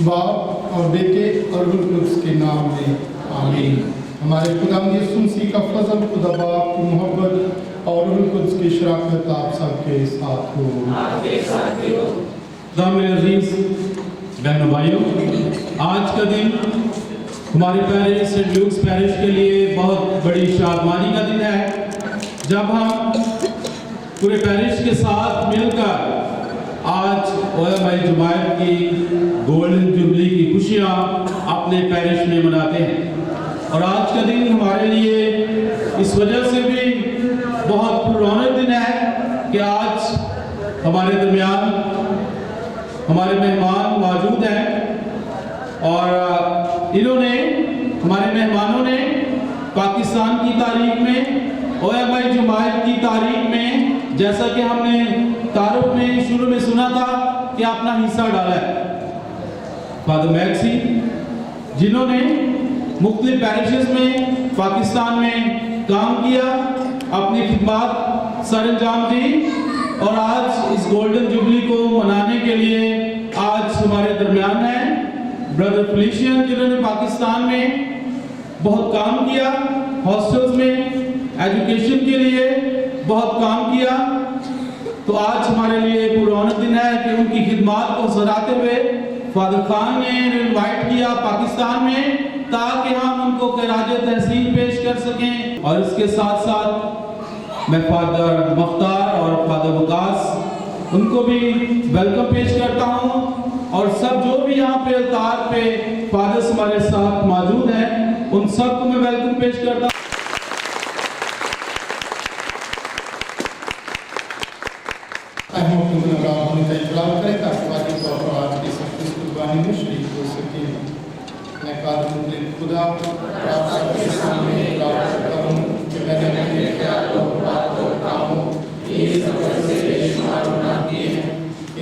बाप और बेटे और रूह कुद्स के नाम में आमीन। हमारे खुदावंद यीशु मसीह का फजल, खुदा बाप की मोहब्बत और रूह कुद्स की शराकत आप सबके साथ हो। मेरे अजीज बहनों भाइयों, आज का दिन हमारे पैरिश सेंट ल्यूक्स पैरिश के लिए बहुत बड़ी शादमानी का दिन है, जब हम पूरे पैरिश के साथ मिलकर आज ओएमआई जमायत की गोल्डन जुबली की खुशियाँ अपने पैरिश में मनाते हैं। और आज का दिन हमारे लिए इस वजह से भी बहुत पुराना दिन है कि आज हमारे दरमियान हमारे मेहमान मौजूद हैं और हमारे मेहमानों ने पाकिस्तान की तारीख में, ओएमआई जमायत की तारीख में, जैसा कि हमने तारुफ में शुरू में सुना था कि अपना हिस्सा डाला है। फादर मैक्सी, जिन्होंने मुख्तलिफ पैरिशेस में पाकिस्तान में काम किया, अपनी खिदमत सर अंजाम दी और आज इस गोल्डन जुबली को मनाने के लिए आज हमारे दरमियान हैं। ब्रदर फेलिशियन, जिन्होंने पाकिस्तान में बहुत काम किया, हॉस्टल्स में एजुकेशन के लिए बहुत काम किया, तो आज हमारे लिए पुराना दिन है कि उनकी खिदमत को सराहते हुए फादर खान ने इनवाइट किया पाकिस्तान में, ताकि हम उनको खराज तहसीन पेश कर सकें। और इसके साथ साथ मैं फादर मुख्तार और फादर वकास, उनको भी वेलकम पेश करता हूँ। और सब जो भी यहाँ पे अल्तार पे फादर्स हमारे साथ मौजूद हैं, उन सबको मैं वेलकम पेश करता हूँ। खुदा आपके सामने प्रार्थना करूं कि मैंने अपने ख्यालों, बातों, कामों, ये सब से बेशुमार गुनाह किए हैं,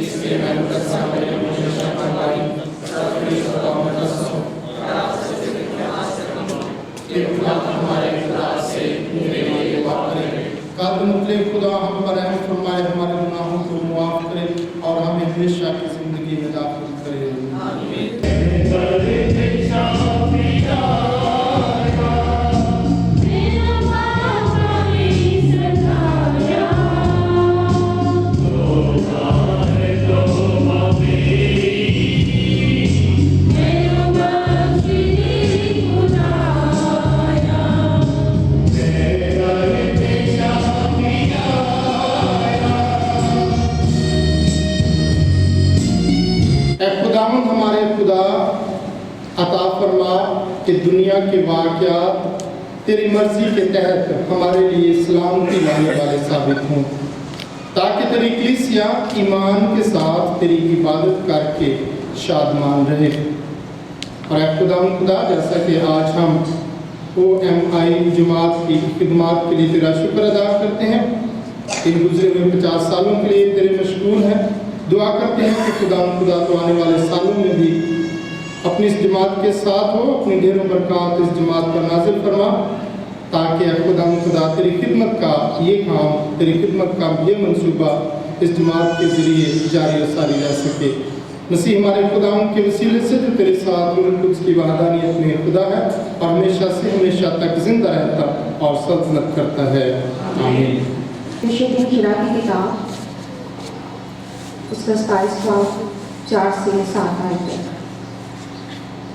इसलिए मैं उनके सामने हमेशा परवाही सबकी सलामत रखूं और आपसे कि खुदा हमारे खुदा से मेरे लिए दुआ करें। काद मुतलक खुदा हम पर रहम फरमाए, हमारे गुनाहों को माफ करे और हमें हमेशा की जिंदगी में दाखिल करे। आमीन। हमारे खुदा अता फरमा कि दुनिया के वाक़यात तेरी मर्जी के तहत हमारे लिए सलामती लाने वाले साबित हों, ताकि तेरी कलीसिया ईमान के साथ तेरी इबादत करके शादमान रहे। और खुदा जैसा कि आज हम ओएमआई जमात की खिदमत के लिए तेरा शुक्र अदा करते हैं, इन गुजरे हुए 50 सालों के लिए तेरे मशगूल हैं, दुआ करते हैं कि खुदा तो आने वाले सालों में भी अपनी इस जमात के साथ हो, अपनी ढेरों बरकत इस जमात पर नाजिल फरमा, ताकि खुदा तेरी खिदमत का ये काम, तेरी खिदमत का ये मंसूबा इस जमात के ज़रिए जारी और सारी रह सके। मसीह हमारे खुदा के वसीले से जो तेरे साथ कुछ की वहदानियत में खुदा है और हमेशा से हमेशा तक जिंदा रहता और सल्तनत करता है। आमीन। की किताब उसका 27:4 से 7 आयत।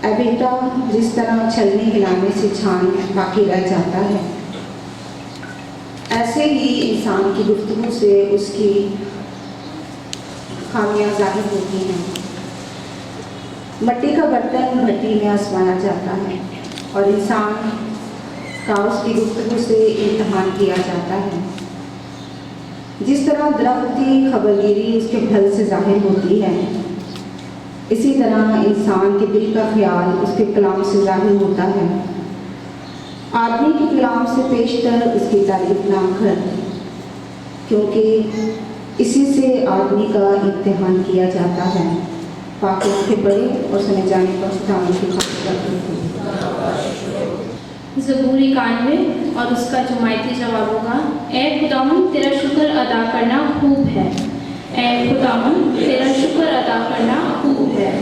ऐ बेटा, जिस तरह छलनी हिलाने से छान बाकी रह जाता है, ऐसे ही इंसान की गुफ्तगू से उसकी खामियां जाहिर होती हैं। मट्टी का बर्तन भट्टी में आजमाया जाता है और इंसान का उसकी गुफ्तगू से इम्तहान किया जाता है। जिस तरह दरख्त की खबरगिरी उसके फल से जाहिर होती है, इसी तरह इंसान के दिल का ख्याल उसके कलाम से जाहिर होता है। आदमी के कलाम से पेशतर उसकी तारीफ ना कर, क्योंकि इसी से आदमी का इम्तिहान किया जाता है। पाक के बड़े और सुने जाने पर खुदावंद की खातिर ज़बूर 91 और उसका जुमायती जवाब होगा, ऐ खुदावंद तेरा शुक्र अदा करना खूब है, ऐ खुदावंद तेरा शुक्र अदा करना खूब है।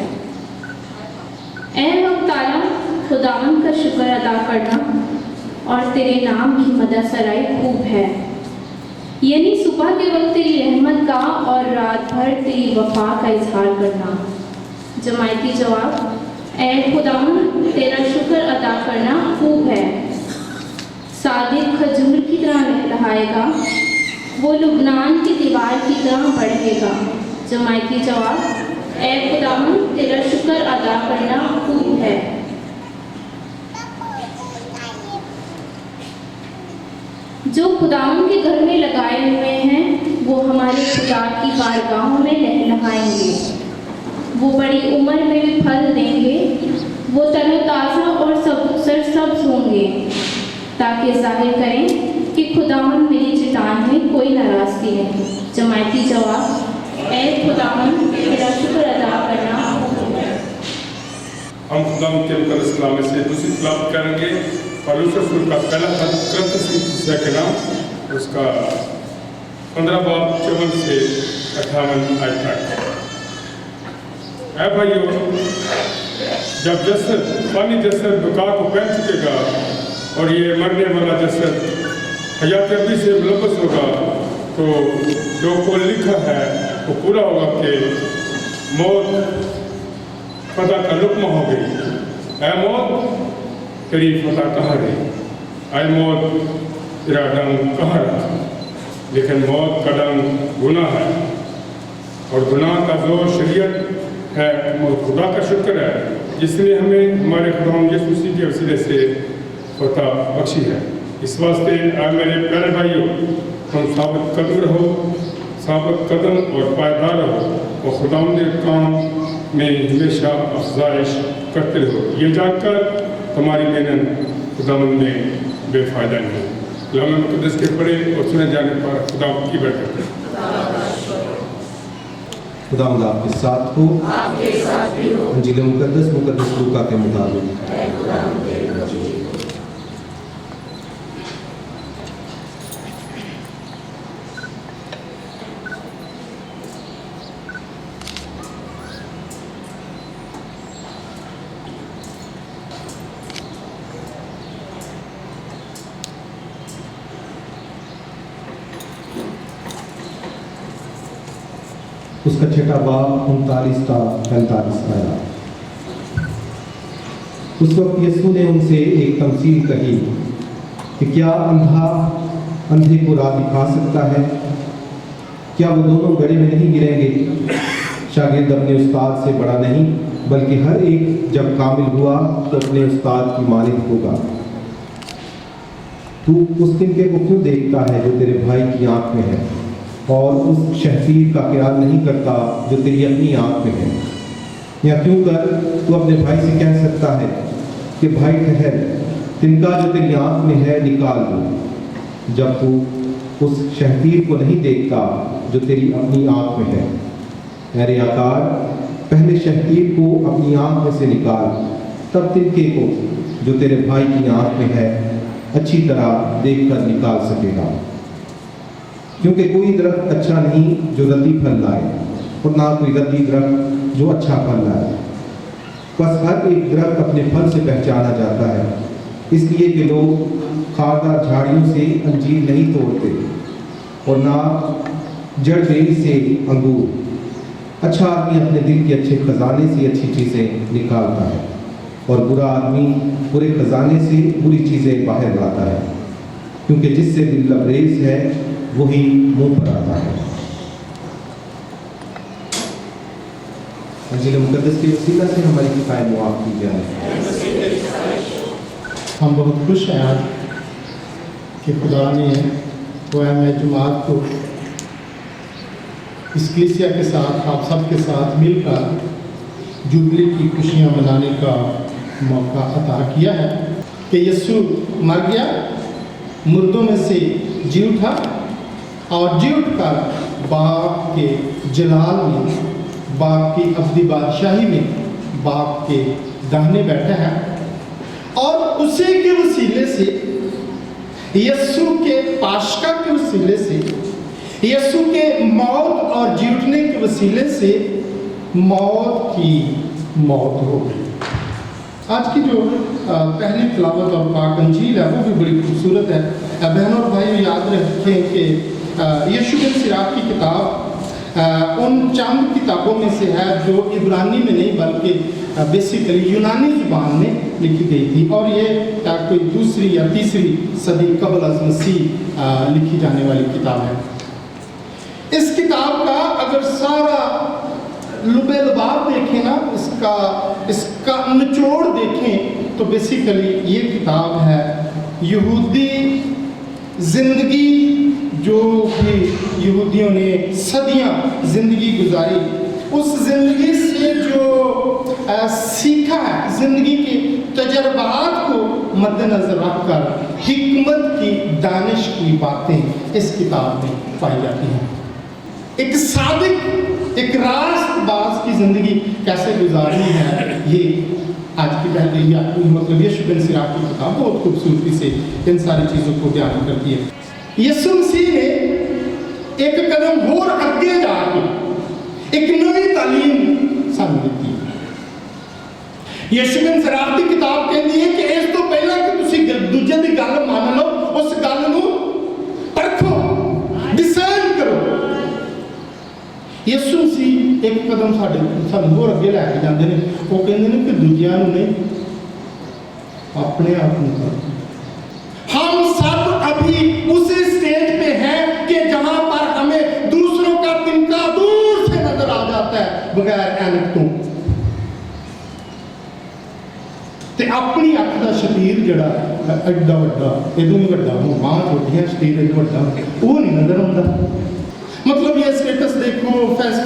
اے وقت تعالیٰ خداوند کا شکر ادا کرنا اور تیرے نام کی مدح سرائی خوب ہے، یعنی صبح کے وقت تیری رحمت کا اور رات بھر تیری وفا کا اظہار کرنا۔ جماعتی جواب، اے خداوند تیرا شکر ادا کرنا خوب ہے، صادق کھجور کی طرح لہلہائے گا، وہ لبنان کی دیوار کی طرح بڑھے گا۔ جماعتی جواب، اے خداوند تیرا شکر ادا کرنا خوب ہے۔ جو خداوند کے گھر میں لگائے ہوئے ہیں وہ ہمارے خدا کی بارگاہوں میں لہلہائیں گے، وہ بڑی عمر میں بھی پھل دیں گے، وہ تر و تازہ اور سرسبز ہوں گے، تاکہ ظاہر کریں کہ خداوند میری چٹان میں کوئی ناراضگی نہیں۔ جماعتی جواب، اے خداوند تیرا شکر ادا کرنا۔ ہم خداوند کے مقدس کلام میں سے دوسری تلاوت کریں گے، پالوس رسول کا پہلا خط کرنتھیوں کے نام، اس کا 15 باب 54 سے 58 آیت تک۔ اے بھائیو، جب جسد فانی جسد بقا کو پہن چکے گا اور یہ مرنے والا جسد حیات ابدی سے ملبس ہوگا، تو جو کو لکھا ہے وہ پورا ہوگا کہ موت فتح کا لقمہ ہو گئی۔ اے موت تیری فتح کہاں رہی؟ اے موت تیرا ڈنگ کہاں رہا؟ لیکن موت کا ڈنگ گناہ ہے، اور گناہ کا زور شریعت ہے، اور خدا کا شکر ہے جس نے ہمیں ہمارے خداوند یسوع مسیح کے وسیلے سے فتح بخشی ہے۔ اس واسطے اے میرے پیارے بھائیو، تم ثابت قدم رہو، ثابت قدم اور پائیدار رہو، اور خداوند کے کام میں ہمیشہ افزائش کرتے رہو، یہ جان کر تمہاری محنت خداوند میں بے فائدہ نہیں۔ کلام مقدس کے پڑھے اور سنے جانے پر خداوند کی برکت ہے۔ خداوند آپ کے ساتھ ہو، انجیل مقدس لوکا کے مطابق۔ اس کا چھٹا باب 39 تا 45 آیا۔ اس وقت یسوع نے ان سے ایک تمثیل کہی کہ کیا اندھا اندھے کو راہ دکھا سکتا ہے؟ کیا وہ دونوں گڑھے میں نہیں گریں گے؟ شاگرد اپنے استاد سے بڑا نہیں، بلکہ ہر ایک جب کامل ہوا تو اپنے استاد کی مانند ہوگا۔ تو اس تنکے کو کیوں دیکھتا ہے جو تیرے بھائی کی آنکھ میں ہے، اور اس شہپیر کا خیال نہیں کرتا جو تیری اپنی آنکھ میں ہے؟ یا کیوں کر تو اپنے بھائی سے کہہ سکتا ہے کہ بھائی ٹھہر، تنکا جو تیری آنکھ میں ہے نکال دو، جب تو اس شہپیر کو نہیں دیکھتا جو تیری اپنی آنکھ میں ہے؟ اے ریاکار، پہلے شہپیر کو اپنی آنکھ میں سے نکال، تب تنکے کو جو تیرے بھائی کی آنکھ میں ہے اچھی طرح دیکھ کر نکال سکے گا۔ کیونکہ کوئی درخت اچھا نہیں جو ردی پھل لائے، اور نہ کوئی ردی درخت جو اچھا پھل لائے۔ بس ہر ایک درخت اپنے پھل سے پہچانا جاتا ہے، اس لیے کہ لوگ خاردار جھاڑیوں سے انجیر نہیں توڑتے، اور نہ جڑ بیری سے انگور۔ اچھا آدمی اپنے دل کے اچھے خزانے سے اچھی چیزیں نکالتا ہے، اور برا آدمی برے خزانے سے بری چیزیں باہر لاتا ہے، کیونکہ جس سے دل لبریز ہے وہی منہ پر آتا ہے۔ انجیل مقدس کے وسیلہ سے ہماری کفایت معاف کی جائے۔ ہم بہت خوش ہیں آج کہ خدا نے قوم جماعت کو اس کلیسیا کے ساتھ آپ سب کے ساتھ مل کر جوبلی کی خوشیاں منانے کا موقع عطا کیا ہے کہ یسوع مر گیا، مردوں میں سے جی اٹھا، اور جی اٹھ کر باپ کے جلال میں، باپ کی ابدی بادشاہی میں باپ کے داہنے بیٹھا ہے، اور اسی کے وسیلے سے، یسوع کے پاشکا کے وسیلے سے، یسوع کے موت اور جی اٹھنے کے وسیلے سے موت کی موت ہو گئی۔ आज की जो पहली तिलावत और पाक अंजील है वो भी बड़ी खूबसूरत है। बहनों और भाइयों, याद रखें कि यीशु बिन सिराक की किताब उन चंद किताबों में से है जो इब्रानी में नहीं बल्कि बेसिकली यूनानी ज़ुबान में लिखी गई थी, और ये कोई दूसरी या तीसरी सदी कबल अज़ मसीह लिखी जाने वाली किताब है। इस किताब का अगर सारा लुबे-लुबाब देखें ना, इसका निचोड़ देखें तो बेसिकली ये किताब है यहूदी ज़िंदगी, जो कि यहूदियों ने सदियां ज़िंदगी गुजारी, उस ज़िंदगी से जो सीखा है, ज़िंदगी के तजर्बात को मद्देनज़र रखकर हिकमत की, दानिश की बातें इस किताब में पाई जाती हैं। एक सादिक, एक रास्तबाज की ज़िंदगी कैसे गुजारनी है, ये आज की पहली या मतलब यीशु बिन सिराक की किताब बहुत खूबसूरती से इन सारी चीज़ों को बयान करती है। यीशु मसीह ने एक कदम और आगे जाके एक नई तालीम सानू दी। यीशु बिन सिराक की किताब कहती है कि इस तो पहला कि तुसी दूजे की गल मान लो, उस गल नू परखो, डिसाइड करो। यीशु मसीह एक कदम सानू होर अगे लैके जाते हैं। वो कहते हैं कि दूजिया नहीं, अपने आप में करो। हम सब अभी उस स्टेज पे हैं कि जहां पर हमें दूसरों का तिनका दूर से नजर आ जाता है बगैर ऐनक तो। अपनी अख का शतीर जड़ा एडा वड्डा, इदों भी वड्डा हो, बांह छोटियां शतीर एडा वड्डा, वो नहीं नजर आता। मतलब ये स्टेटस देखो,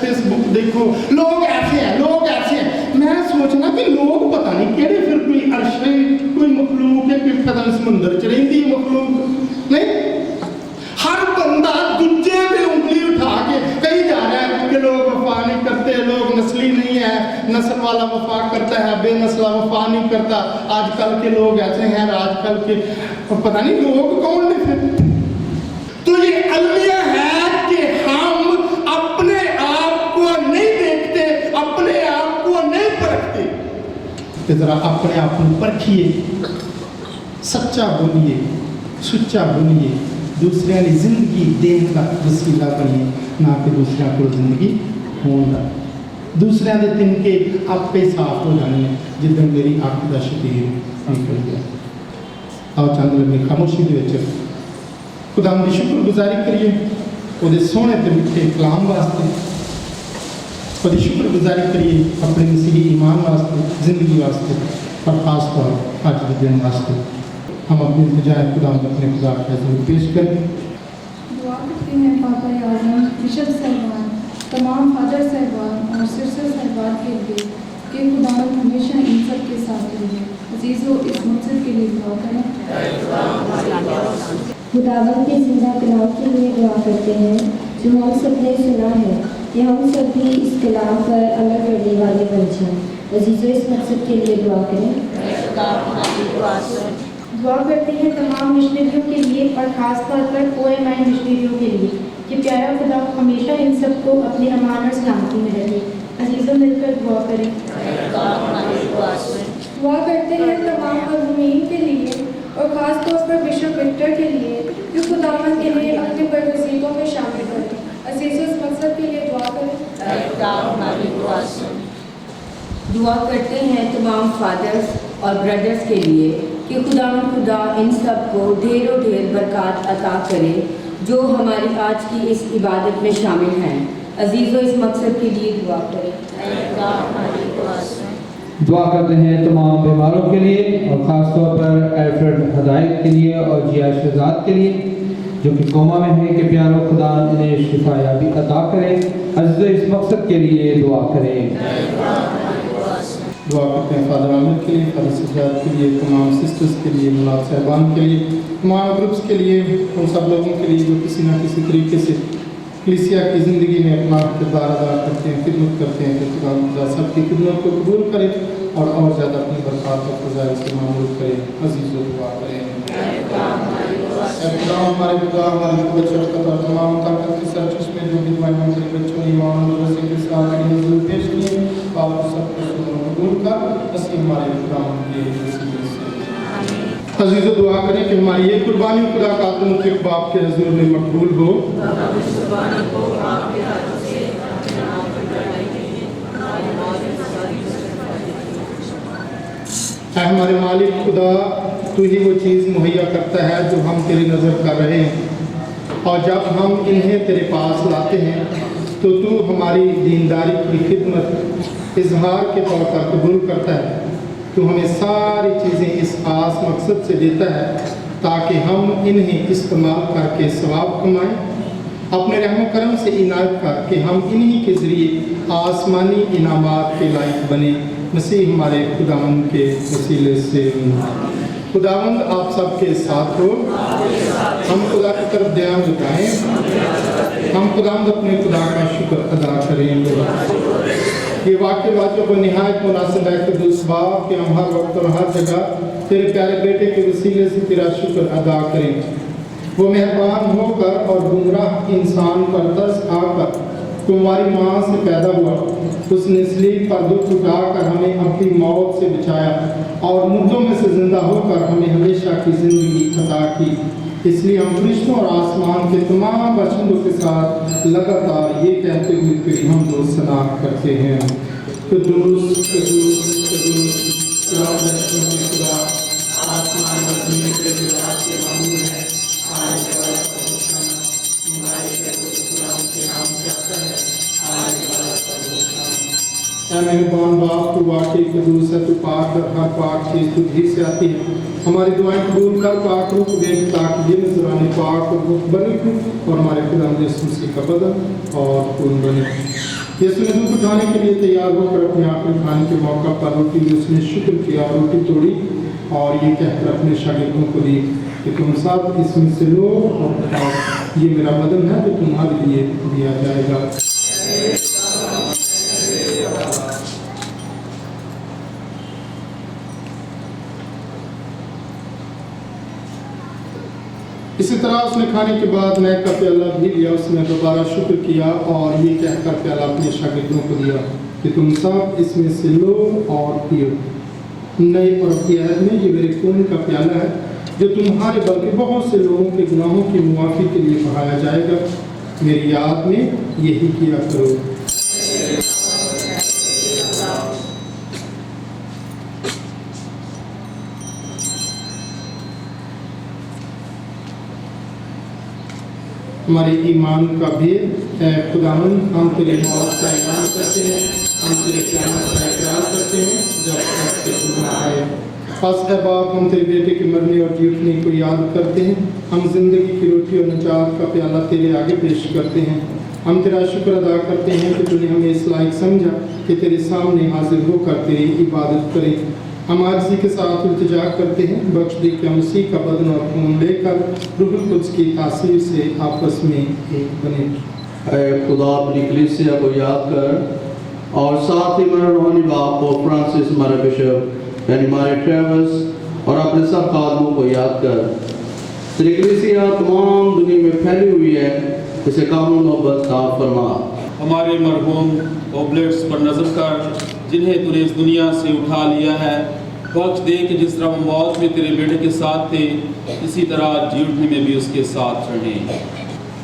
फेसबुक देखो, लोग ऐसे हैं, लोग ऐसे हैं। मैं सोचना कि लोग पता नहीं केड़े, फिर कोई अर्शे, कोई मखलूक है, कोई पता नहीं समुंदर च रहिंदी मखलूक नहीं। हर बंदा दूजे पे उंगली उठा के कही जा रहा है कि लोग वफा नहीं करते, लोग नस्ली नहीं है, नस्ल वाला वफा करता है, बेनस्ला वफा नहीं करता। आजकल के लोग ऐसे हैं, आजकल के पता नहीं लोग कौन ने फिर। तो ये अलमिया है कि हम अपने आप को नहीं देखते, अपने आप को नहीं परखते। जरा अपने आप को परखिए, सच्चा बोलिए, सुच्चा बोलिए, दूसरे की जिंदगी देने का वसीला बनिए, ना कि दूसरे को जिंदगी होना। दूसरे के तिनके आपे साफ हो जाने जिदन मेरी अख का शतीर निकल गया। आओ चंद लम्हे खामोशी के खुदा की शुक्रगुजारी करिए वो सोहने ते मिठे कलाम वास्ते, वो शुक्रगुजारी करिए अपने मसीही ईमान वास्ते, जिंदगी वास्ते, और खास तौर आज के दिन वास्ते। हम अपनी बजाय खुदा अपने खुदा का पेश करें। दुआ करते हैं पापा आज़म बिशप साहिबान, तमाम फादर साहिबान और सिस्टर साहिबान के लिए कि खुदा हमेशा इन सब के साथ रहे। अजीज़ों, इस मकसद के लिए दुआ करें। खुदावंद के जिंदा कलाम के लिए दुआ करते हैं जो हम सब ने सुना है कि हम सब भी इस कलाम पर अमल करने वाले बन जाएं। अजीज़ों, इस मकसद के लिए दुआ करें। दुआ करते हैं तमाम मिशनरियों के लिए और ख़ास तौर पर OMI मिशनरियों के लिए कि प्यारा खुदा हमेशा इन सबको अपने अमान और सलामती में रखे। अजीज़ों, मिलकर दुआ करें। दुआ करते हैं तमाम मज़मूमीन के लिए और ख़ास तौर पर बिशप विक्टर के लिए जो खुदावंद के लिए अपने बरगज़ीदों में शामिल करें। अजीज़ों, इस मकसद के लिए दुआ करें। दुआ करते हैं तमाम फादर्स और ब्रदर्स के लिए कि खुदा इन सब को ढेरों ढेर बरकत अता करे जो हमारी आज की इस इबादत में शामिल हैं। अजीज़ों, इस मकसद के लिए दुआ करें। दुआ करते हैं तमाम बीमारों के लिए और ख़ास तौर पर एल्फ्रेड हदायत के लिए और जिया शहजाद के लिए जो कि कोमा में है कि प्यारो खुदा इन्हें शिफायाबी अता करें। अजीज़ों, इस मकसद के लिए दुआ करें। दुआ करते हैं फादर आमिर के लिए, फादर सज्जाद के लिए, तमाम सिस्टर्स के लिए, मुलाद साहबान के लिए, तमाम ग्रुप्स के लिए, उन सब लोगों के लिए जो किसी न किसी तरीके से कलीसिया की ज़िंदगी में अपना किरदार अदा करते हैं, खिदमत करते हैं। तो खुदा सबकी खिदमत को कबूल करे और ज़्यादा अपनी बरकत और फज़ाइल से मामूल करे। अज़ीज़ों, दुआ करें। हमारे खुदा हमारे बच्चों का तमाम ताकत के साथ उसमें जो भी हमारे बच्चों ने ईमान और रसूल के साथ पेश किए, आप सबको कबूल कर। हमारे खुदा अजीज़ दुआ करें कि हमारी ये कुर्बानी खुदा का मुतलक बाप के हजूर में मकबूल हो। ऐ हमारे मालिक खुदा, तू ही वो चीज़ मुहैया करता है जो हम तेरी नज़र कर रहे हैं, और जब हम इन्हें तेरे पास लाते हैं तो तू हमारी दीनदारी की खिदमत इजहार के तौर पर कबूल करता है। तू हमें सारी चीज़ें इस खास मकसद से देता है ताकि हम इन्हें इस्तेमाल करके सवाब कमाएं। अपने रहम करम से इनायत कर कि हम इन्हीं के ज़रिए आसमानी इनामात के लायक बने। मसीह हमारे खुदावंद के वसीले से। खुदावंद आप सबके साथ हो। हम खुदा की तरफ ध्यान झुकाएं। हम खुदावंद अपने खुदा का शुक्र अदा करें। ये वाक्य वाचों को निहायत मुनासिब है कि उस बाप के हम हर वक्त और हर जगह तेरे प्यारे बेटे के वसीले से तेरा शुक्र अदा करें। वो मेहरबान होकर और गुमराह इंसान पर तरस आकर तुम्हारी माँ से पैदा हुआ, उसने सलीब पर दुख उठाकर हमें अपनी मौत से बचाया और मुर्दों में से जिंदा होकर हमें हमेशा की जिंदगी अता की। इसलिए हम फरिश्तों और आसमान के तमाम बशिंदों के साथ लगातार ये कहते हुए तेरी हम दो सना करते हैं। कुद्दूस कुद्दूस कुद्दूस खुदा, आसमान और ज़मीन के राज के मामूल है। आज वाला परमेश्वर हमारे खुदा के नाम से आता है। आज वाला परमेश्वर। ऐ मेहरबान बाप, तू वाकई कुद्दूस है, तू पाक हर पाक चीज़ तुझी से आती है। हमारी दुआएं कबूल कर, पाक रूप देख ताकि ये नजराने पाक और मुक्त बने और हमारे खुदा यीशु मसीह का बदन और खून बने। यीशु ने दुख उठाने के लिए तैयार होकर अपने आखिरी खाने के मौका पर रोटी ली, उसने शुक्र किया, रोटी तोड़ी और ये कहकर अपने शागिर्दों को दी कि तुम सब इसमें से लो और खाओ, ये मेरा बदन है जो तुम्हारे लिए दिया जाएगा। इसी तरह उसने खाने के बाद नए का प्याला भी लिया, उसने दोबारा शुक्र किया और ये कहकर प्याला अपने शागिर्दों को दिया कि तुम सब इसमें से लो और पियो। नए और अहद में ये मेरे खून का प्याला है जो तुम्हारे बल्कि बहुत से लोगों के गुनाहों की मुआफ़ी के लिए बहाया जाएगा। मेरी याद में यही किया करो। हमारे ईमान का भेद है खुदावंद, हम तेरे मौत का ईमान करते हैं, हम तेरे क़यामत का इकरार करते हैं जब तक कि तू न आए। बस है बाप, हम तेरे बेटे के मरने और जी उठने को याद करते हैं। हम जिंदगी की रोटी और निजात का प्याला तेरे आगे पेश करते हैं। हम तेरा शुक्र अदा करते हैं कि तूने हमें इस लायक समझा कि तेरे सामने हाजिर होकर तेरी इबादत करें। हम आजिज़ी के साथ इल्तिजा करते हैं, बख्श दे कि मसीह का बदन और खून लेकर रूहुल कुद्स की तासीर से आपस में एक बने। ऐ खुदा, अपनी कलीसिया को याद कर और साथ ही मेरे रूहानी बाप को फ्रांसिस, हमारे बिशप यानी हमारे ट्रेवल्स और अपने सब खादमों को याद कर। तेरी कलीसिया तमाम दुनिया में फैली हुई है, इसे कामून मोहब्बत का फरमा। हमारे मरहूम ओब्लेट्स पर नजर कर जिन्हें तूने इस दुनिया से उठा लिया है। बख्श दे कि जिस तरह वो मौत में तेरे बेटे के साथ थे, इसी तरह जी उठने में भी उसके साथ रहें।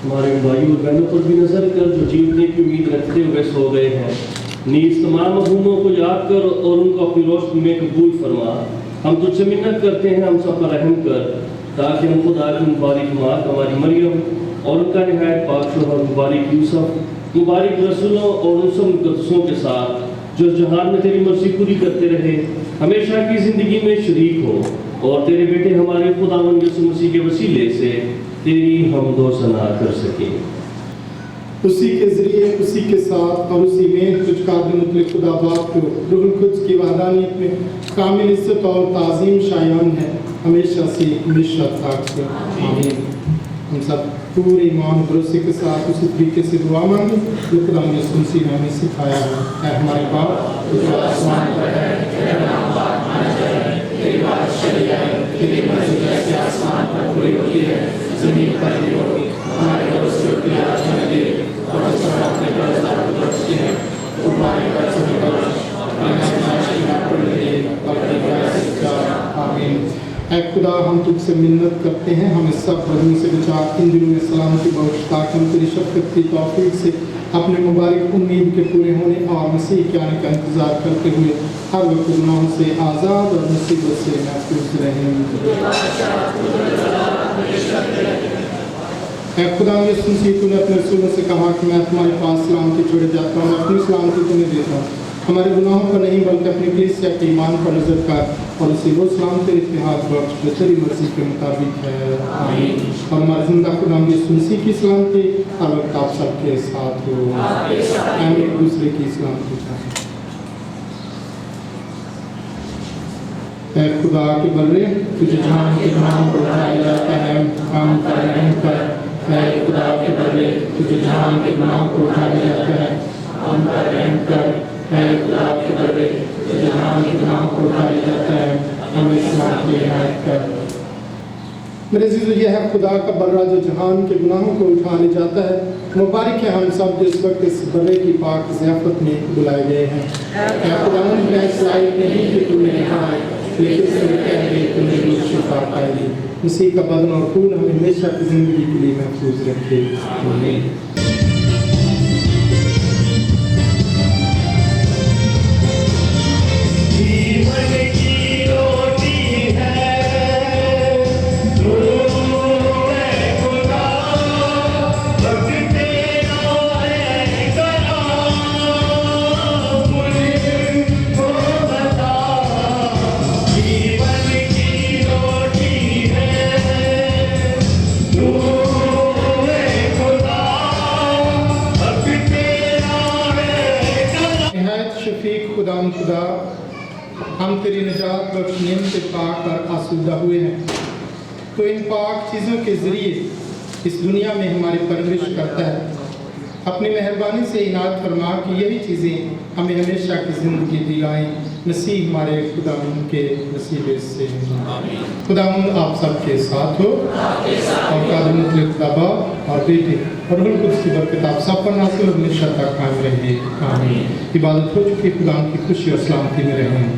हमारे भाइयों और बहनों पर भी नजर कर जो जीवने की उम्मीद रखते हुए सो गए हैं। नीज तमाम मरहूमों को याद कर और उनको अपनी रोशनी में कबूल फरमा। हम तुझसे मिन्नत करते हैं, हम सब पर रहम कर ताकि हम खुदा की मुबारक मात हमारी मरियम और उनका निहायत पाक शोहर मुबारक यूसुफ, मुबारक रसूलों और उन सब मुक़द्दसों के साथ जो जहान में तेरी मर्जी पूरी करते रहे, हमेशा की ज़िंदगी में शरीक हो और तेरे बेटे हमारे खुदावंद यीशु मसीह के वसीले से तेरी हमदो सना कर सके। उसी के ज़रिए, उसी के साथ और उसी में तुझका मुतलक खुदा बाप को रूहुल कुद्स की वादानियत में कामिल इज्जत और ताज़ीम शायान है, हमेशा से हमेशा तक। आमीन। हम सब पूरे ईमान भरोसे के साथ उसी तरीके से दुआ मांगे जो खुदा ने सुनसी ने हमें सिखाया है। ऐ हमारे बाप जो आसमान पर है, तेरा नाम पाक माना जाए, तेरी बात चली जाए, तेरी मर्जी जैसे आसमान पर पूरी होती है ज़मीन पर भी होगी। हमारे रोज़ की रोटी आज हमें दे और उस पर अपने कर्ज़दार को बख्शते हैं, हमारे कर्ज़ों में बख्श और हमें आज़माइश में न पड़ने दे, बल्कि बुराई से बचा। आमीन। ऐ खुदा हम तुझसे मिन्नत करते हैं, हमें सब बदों से बचा, इन दिनों में सलामती बख्श, ताकि हम तेरी शफ़क़त की तौफ़ीक़ से अपने मुबारक उम्मीद के पूरे होने और मसीह के आने का इंतज़ार करते हुए हर वक्त गुनाहों से आज़ाद और मुसीबत से महफूज रहें। ऐ खुदा यीशु मसीह, तूने अपने रसूलों से कहा कि मैं तुम्हारे पास सलामती छोड़े जाता हूँ, अपनी सलामती तुम्हें देता हूँ। हमारे गुनाहों पर नहीं बल्कि अपनी कलीसिया के ईमान पर नजर कर और उसे वो सलाम तेरे इत्तेहाद बख्श जो तेरी मर्जी के मुताबिक है। आमीन। और हमारे जिंदा खुदा यीशु मसीह की सलामती हर वक्त आप सबके साथ हो। हम एक दूसरे की सलामती चाहें। ऐ खुदा के बल्ले तुझे जहां के गुनाहों को उठाया जाता है, हम पर रहम कर। ऐ खुदा के बल्ले तुझे जहां के गुनाहों को उठाया जाता है, हम पर रहम कर। है खुदा के बल्ले तुझे जहां के गुनाहों को उठाया जाता है, हमें इस्लाम की हिदायत कर। मेरे अज़ीज़ों, यह है खुदा का बर्रा जो जहान के गुनाहों को उठा ले जाता है। मुबारक है हम सब जो इस वक्त इस बर्रे की पाक ज़ियाफ़त में बुलाए गए हैं। ऐ खुदावंद, मैं इस लायक नहीं कि तू मेरे यहाँ आए, लेकिन सिर्फ कह दे तो मेरी शिफा पाएगी। मसीह का बदन और खून हमें हमेशा की ज़िंदगी के लिए महफूज रखे। आमीन। खुदा, हम तेरी निजात बख्श नेम से पाक और आसूदा हुए हैं, तो इन पाक चीज़ों के ज़रिए इस दुनिया में हमारी परवरिश करता है। अपनी मेहरबानी से इनायत फरमा कि यही चीज़ें हमें हमेशा की ज़िंदगी दिलाएं। मसीह हमारे खुदावंद के नसीबे से। खुदावंद आप सबके साथ हो और कादिम खुदा बाप और बेटे और रूह कुद्स की बरकत आप सब पर नाज़िल और हमेशा तक कायम रहे। आमीन। इबादत हो चुकी खुदा की खुशी और सलामती में रहें।